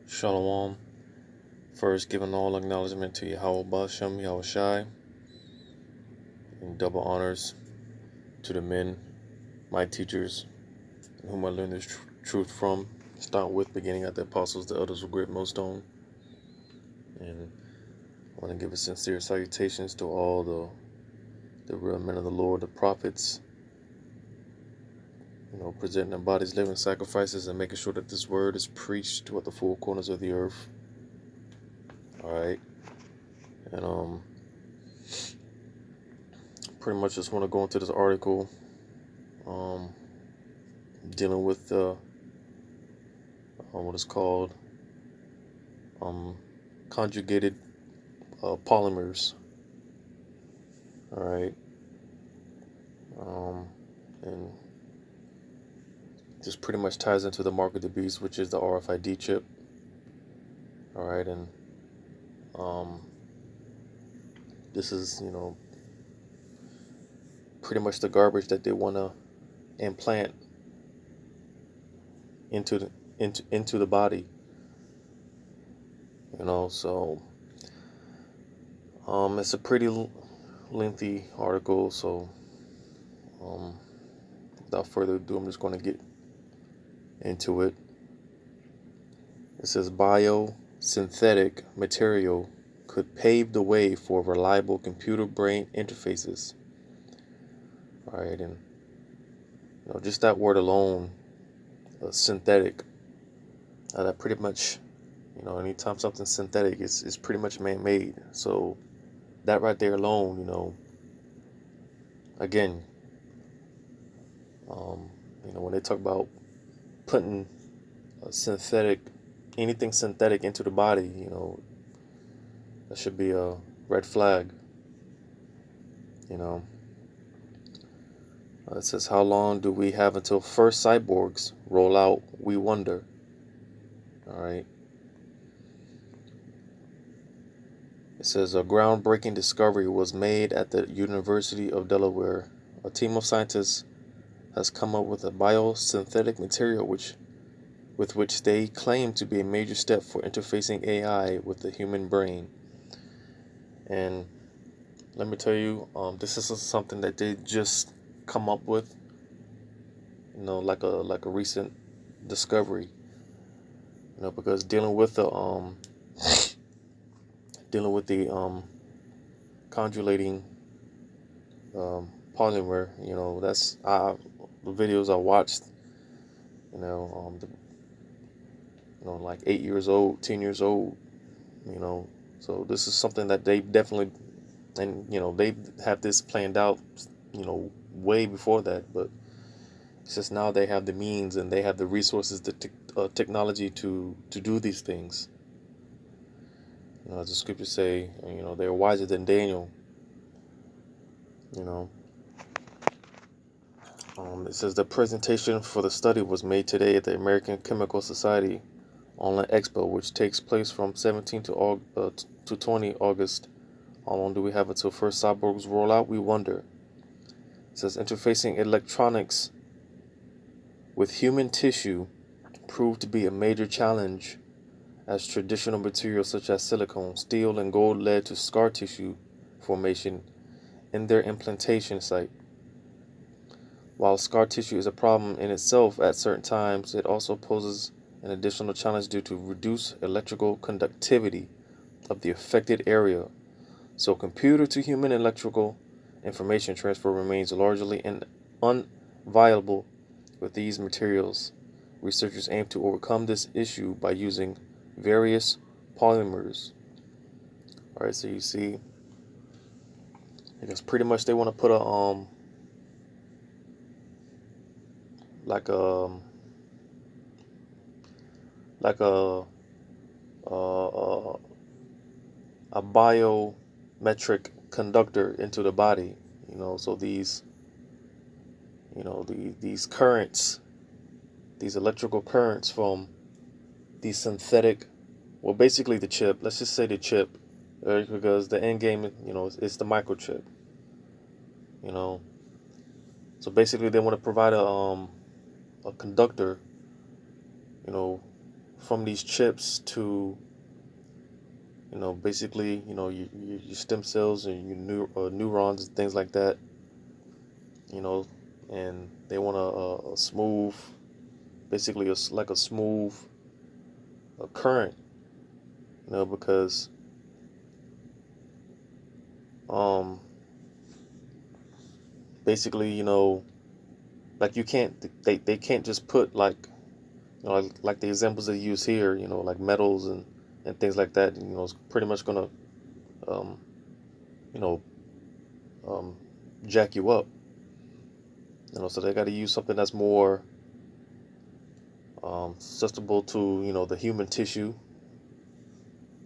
Shalom. First, giving all acknowledgement to Yahweh Bashem, Yahweh Shai, and double honors to the men, my teachers, whom I learned this truth from. Start with beginning at the apostles, the elders of great millstone. And I want to give a sincere salutations to all the real men of the Lord, the prophets, presenting their bodies, living sacrifices, and making sure that this word is preached to the four corners of the earth. Alright. And pretty much just want to go into this article dealing with what is called conjugated polymers. All right, and this pretty much ties into the mark of the beast, which is the RFID chip. All right, and this is pretty much the garbage that they want to implant into the body. So it's a pretty lengthy article, so without further ado, I'm just going to get into it. It says biosynthetic material could pave the way for reliable computer-brain interfaces. All right, and just that word alone, synthetic, that pretty much, anytime something's synthetic, it's pretty much man-made. So that right there alone, again, when they talk about putting anything synthetic into the body, that should be a red flag. It says, how long do we have until first cyborgs roll out? We wonder. All right. It says a groundbreaking discovery was made at the University of Delaware. A team of scientists has come up with a biosynthetic material with which they claim to be a major step for interfacing AI with the human brain. And let me tell you, this is something that they just come up with, like a recent discovery. Because dealing with the conjugating polymer, that's the videos I watched. Like 8 years old, 10 years old. So this is something that they definitely, and they have this planned out, way before that. But it's just now they have the means and they have the resources, the technology to do these things. As the scriptures say, they're wiser than Daniel. It says the presentation for the study was made today at the American Chemical Society Online Expo, which takes place from 17 to 20 August. How long do we have until first cyborgs roll out? We wonder. It says interfacing electronics with human tissue proved to be a major challenge, as traditional materials such as silicone, steel, and gold led to scar tissue formation in their implantation site. While scar tissue is a problem in itself at certain times, it also poses an additional challenge due to reduced electrical conductivity of the affected area. So computer to human electrical information transfer remains largely unviable with these materials. Researchers aim to overcome this issue by using various polymers. Alright, so you see, I guess pretty much they want to put a like a biometric conductor into the body. So these these currents, these electrical currents from these synthetic, well, basically the chip. Let's just say the chip, because the end game, it's the microchip. So basically, they want to provide a conductor, from these chips to, basically, your stem cells and your neurons and things like that, you know, and they want a smooth, basically like a smooth current, because um basically, like you can't they can't just put like, like the examples they use here, like metals and things like that, it's pretty much gonna um you know um jack you up, so they got to use something that's more susceptible to, the human tissue.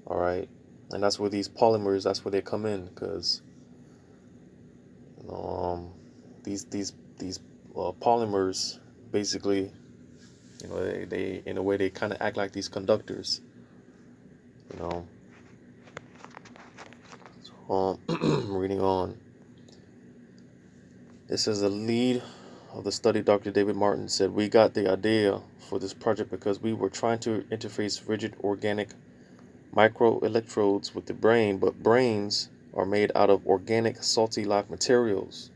All right, and that's where these polymers, that's where they come in, because you know, these polymers basically, they in a way they kind of act like these conductors, you know. Reading on, it says the lead of the study, Dr. David Martin, said, "We got the idea for this project because we were trying to interface rigid organic microelectrodes with the brain, but brains are made out of organic salty-like materials.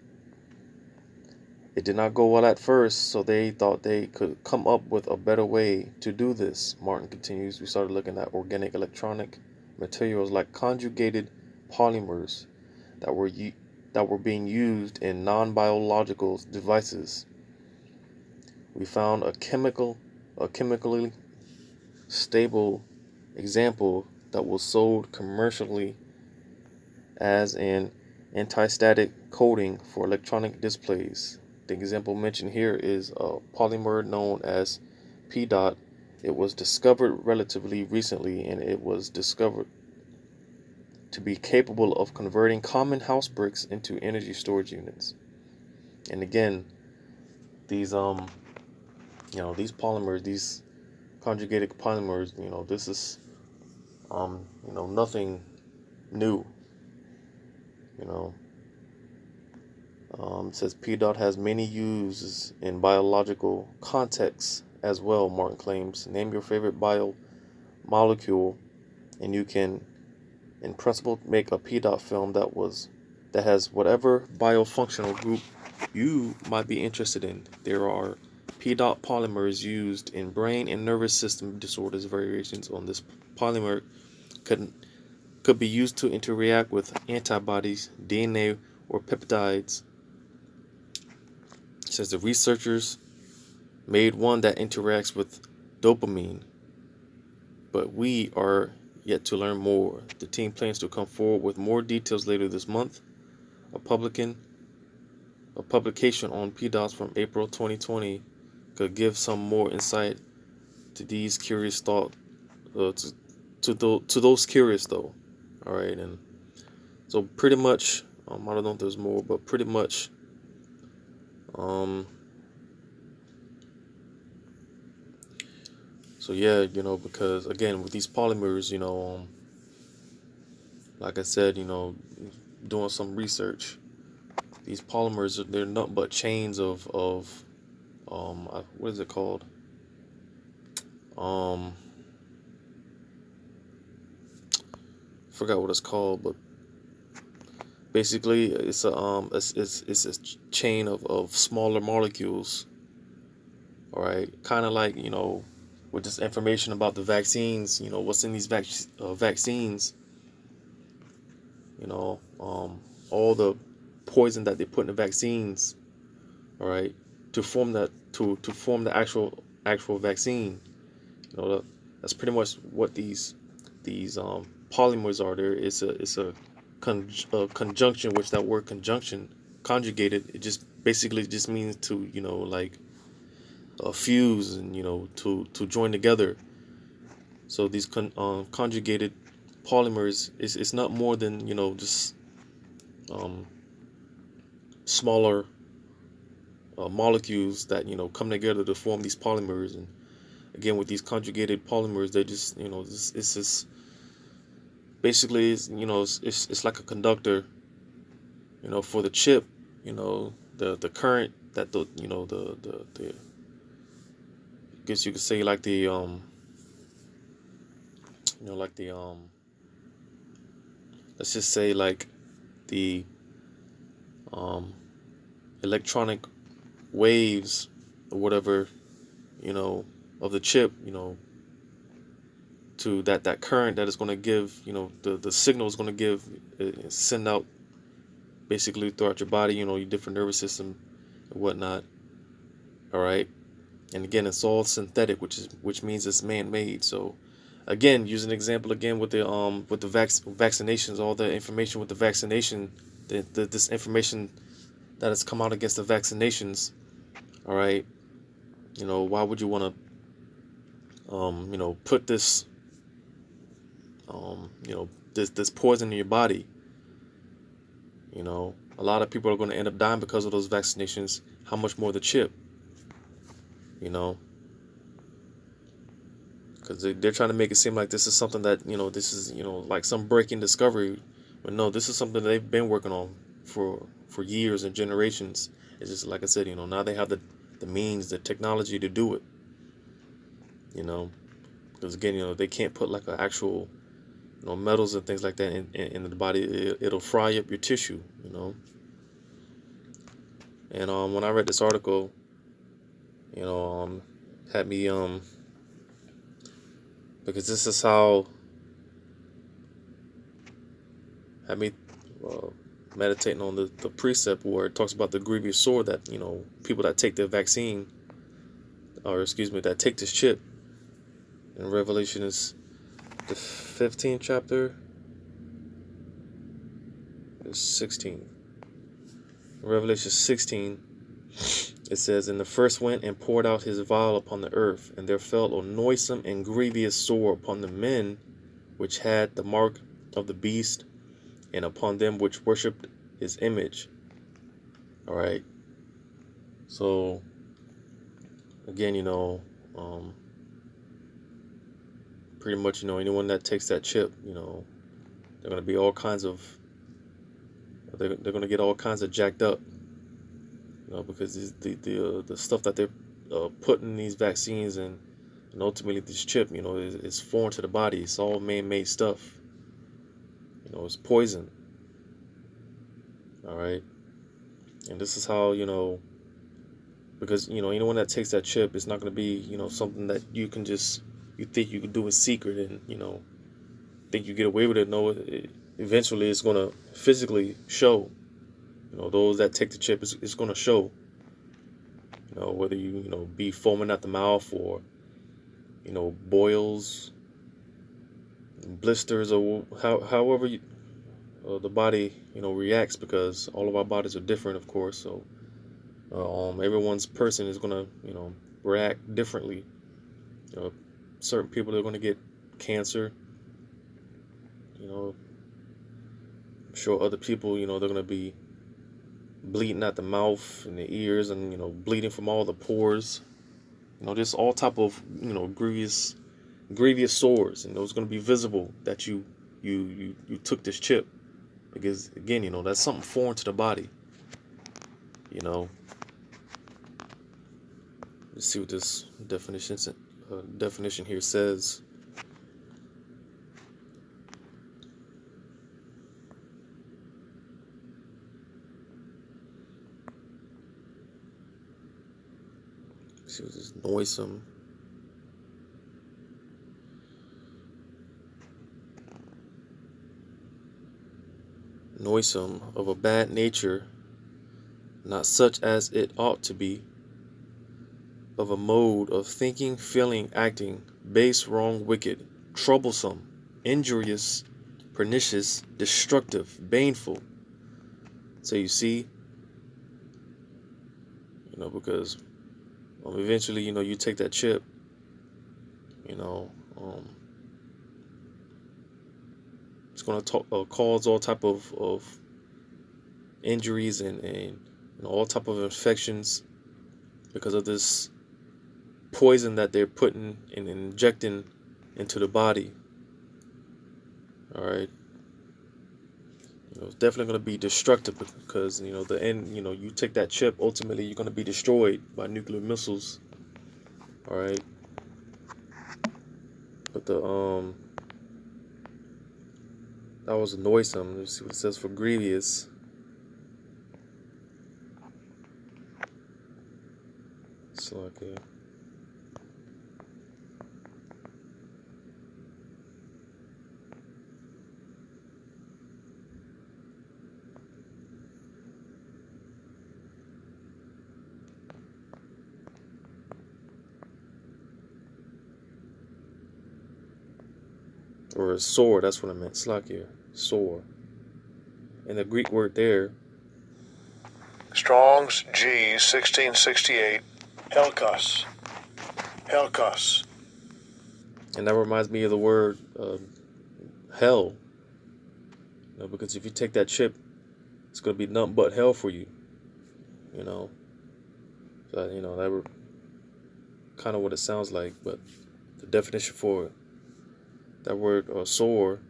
It did not go well at first, so they thought they could come up with a better way to do this." Martin continues, "We started looking at organic electronic materials like conjugated polymers that were being used in non-biological devices. We found a chemically stable example that was sold commercially as an anti-static coating for electronic displays. The example mentioned here is a polymer known as PDOT. It was discovered relatively recently, and it was discovered to be capable of converting common house bricks into energy storage units." And again, these these polymers, these conjugated polymers, this is nothing new. You know, it says PDOT has many uses in biological contexts as well, Martin claims. Name your favorite biomolecule, and you can, in principle, make a PDOT film that has whatever biofunctional group you might be interested in. There are PDOT polymers used in brain and nervous system disorders. Variations on this polymer could be used to interact with antibodies, DNA, or peptides. It says the researchers made one that interacts with dopamine, but we are yet to learn more. The team plans to come forward with more details later this month. A publication on PDOTs from April 2020 could give some more insight to these curious to those curious though. All right, and so pretty much, I don't know if there's more, but pretty much, so yeah, because again with these polymers, like I said, doing some research, these polymers, they're nothing but chains of what is it called? Forgot what it's called, but basically it's it's a chain of smaller molecules. All right, kind of like, with this information about the vaccines, what's in these vaccines, all the poison that they put in the vaccines, all right, to form that to form the actual vaccine. That's pretty much what these polymers are. There, it's a conjunction, which that word conjunction, conjugated, it just basically just means to, like fuse and, to join together. So these conjugated polymers, it's not more than, just um, smaller molecules that, come together to form these polymers. And again, with these conjugated polymers, they just, it's just basically, it's like a conductor, for the chip, the current that the I guess you could say like the like the let's just say like the um electronic waves or whatever, you know, of the chip, to that current that is going to give, the signal is going to give, send out basically throughout your body, your different nervous system and whatnot. All right. And again, it's all synthetic, which means it's man-made. So again, use an example again with the vaccinations, all the information with the vaccination, this information that has come out against the vaccinations. All right. Why would you want to put this this poison in your body? A lot of people are going to end up dying because of those vaccinations. How much more the chip? you know because they're trying to make it seem like this is something that, this is, like some breaking discovery. But no, this is something they've been working on for years and generations. It's just like I said, now they have the means, the technology to do it. Because again, they can't put like an actual, metals and things like that in the body. It'll fry up your tissue. And when I read this article, you know had me because this is how had me uh, meditating on the precept where it talks about the grievous sore that, people that take the vaccine, or excuse me, that take this chip. In Revelation is the 15th chapter, is 16. In Revelation 16, it says, "And the first went and poured out his vial upon the earth, and there fell a noisome and grievous sore upon the men which had the mark of the beast, and upon them which worshipped his image." All right. So again, pretty much, anyone that takes that chip, they're gonna be all kinds of, they're gonna get all kinds of jacked up, because the stuff that they're putting in these vaccines, and ultimately this chip, is foreign to the body. It's all man-made stuff. It's poison. All right. And this is how, because, anyone that takes that chip, it's not going to be, something that you think you can do in secret, and, think you get away with it. No, eventually it's going to physically show. Those that take the chip, it's going to show, whether you, be foaming at the mouth, or, boils, blisters, or however the body, reacts, because all of our bodies are different, of course. So everyone's person is gonna, react differently. Certain people are gonna get cancer. I'm sure other people, they're gonna be bleeding at the mouth and the ears, and bleeding from all the pores. Just all type of, grievous sores, and it's gonna be visible that you took this chip, because again, that's something foreign to the body. Let's see what this definition here says. Let's see what this noisome of a bad nature, not such as it ought to be, of a mode of thinking, feeling, acting, base, wrong, wicked, troublesome, injurious, pernicious, destructive, baneful. So you see, because eventually, you take that chip, it's going to cause all type of injuries, and all type of infections, because of this poison that they're putting and injecting into the body. All right. It's definitely going to be destructive, because the end, you take that chip, ultimately you're going to be destroyed by nuclear missiles. All right. But That was noisome. Let's see what it says for grievous. Slakia. Or sore, that's what I meant. Slakia. Sore. And the Greek word there. Strong's G 1668. Helkos. Helkos. And that reminds me of the word hell. Because if you take that chip, it's going to be nothing but hell for you. So, that were kind of what it sounds like. But the definition for that word sore,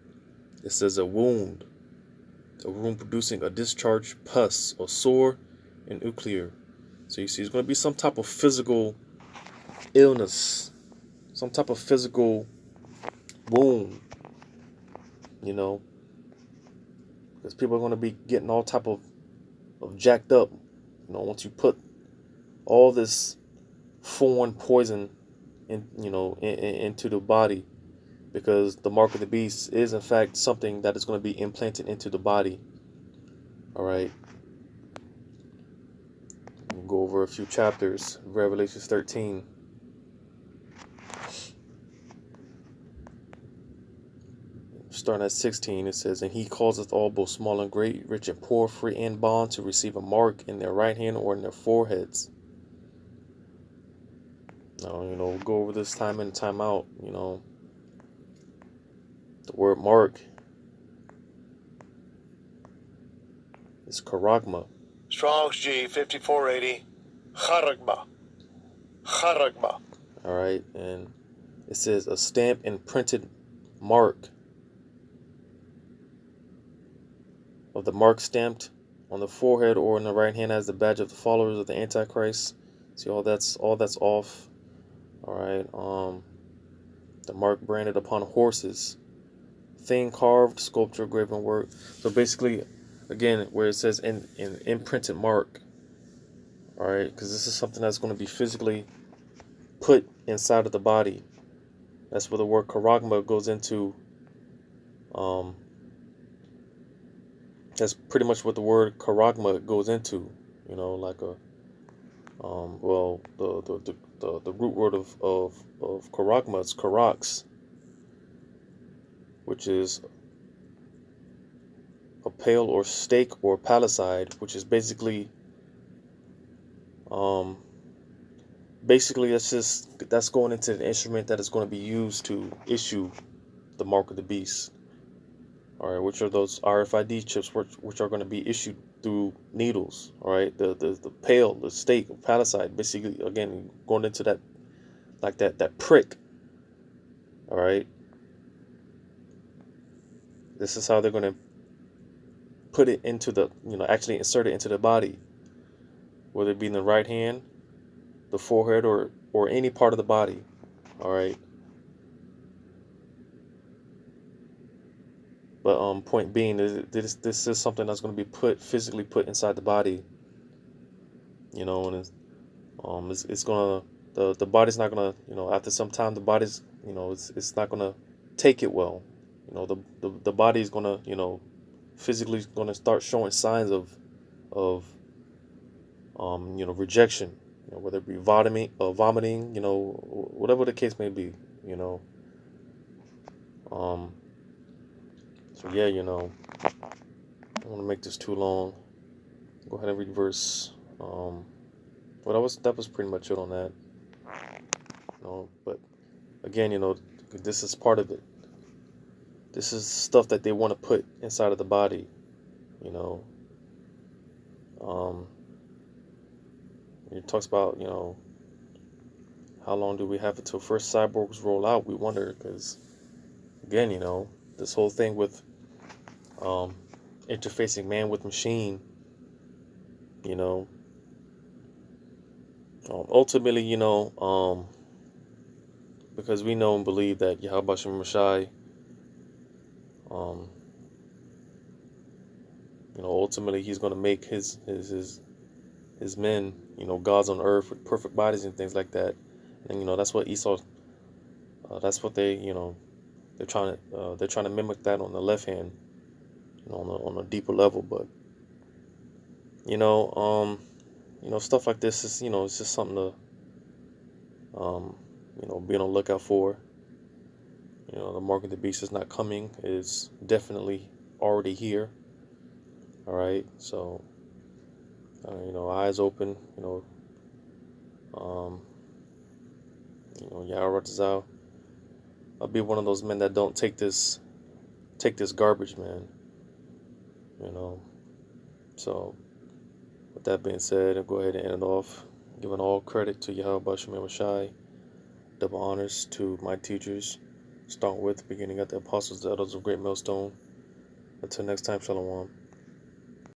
it says a wound producing a discharge, pus, or sore and nuclear. So you see, it's going to be some type of physical illness, some type of physical wound, because people are going to be getting all type of jacked up, once you put all this foreign poison into the body, because the mark of the beast is in fact something that is going to be implanted into the body. All right. We'll go over a few chapters. Revelation 13. Starting at 16, it says, "And he causeth all, both small and great, rich and poor, free and bond, to receive a mark in their right hand or in their foreheads." Now, we'll go over this time in, time out. The word mark is charagma. Strong's G 5480. Charagma. Charagma. All right, and it says a stamp and printed mark. Of the mark stamped on the forehead or in the right hand as the badge of the followers of the Antichrist. See, all that's off. All right. The mark branded upon horses, thing carved, sculpture, graven work. So basically, again, where it says in imprinted mark. All right, because this is something that's going to be physically put inside of the body. That's where the word charagma goes into. That's pretty much what the word charagma goes into. Like a the root word of charagma is charax, which is a pale or stake or palisade, which is basically that's going into the instrument that is going to be used to issue the mark of the beast. All right, which are those RFID chips, which are going to be issued through needles. All right, the pale, the stake, palisade, basically, again, going into that, like that prick. All right, this is how they're going to put it into the, actually insert it into the body, whether it be in the right hand, the forehead, or any part of the body. All right. But point being, this is something that's going to be physically put inside the body. And it's gonna, the body's not gonna, after some time, the body's, it's not gonna take it well. The body's gonna, physically gonna start showing signs of rejection. Whether it be vomiting, whatever the case may be. So yeah, I don't want to make this too long. Go ahead and read verse. Well, that was pretty much it on that. But again, this is part of it. This is stuff that they want to put inside of the body. It talks about, how long do we have until first cyborgs roll out? We wonder, because again, this whole thing with interfacing man with machine, ultimately, because we know and believe that Yahweh Shem Mashai ultimately he's going to make his men, gods on earth with perfect bodies and things like that. And that's what Esau, that's what they're trying to mimic that on the left hand, on a deeper level. But you know, um, stuff like this is, it's just something to, be on the lookout for. The mark of the beast is not coming; it's definitely already here. All right, so eyes open. Um, Yahweh Razal. I'll be one of those men that don't take this garbage, man. You know. So with that being said, I'll go ahead and end it off. Giving all credit to Yahweh Bashim Rashai. Double honors to my teachers. Start with beginning at the apostles, the elders of Great Millstone. Until next time, Shalom.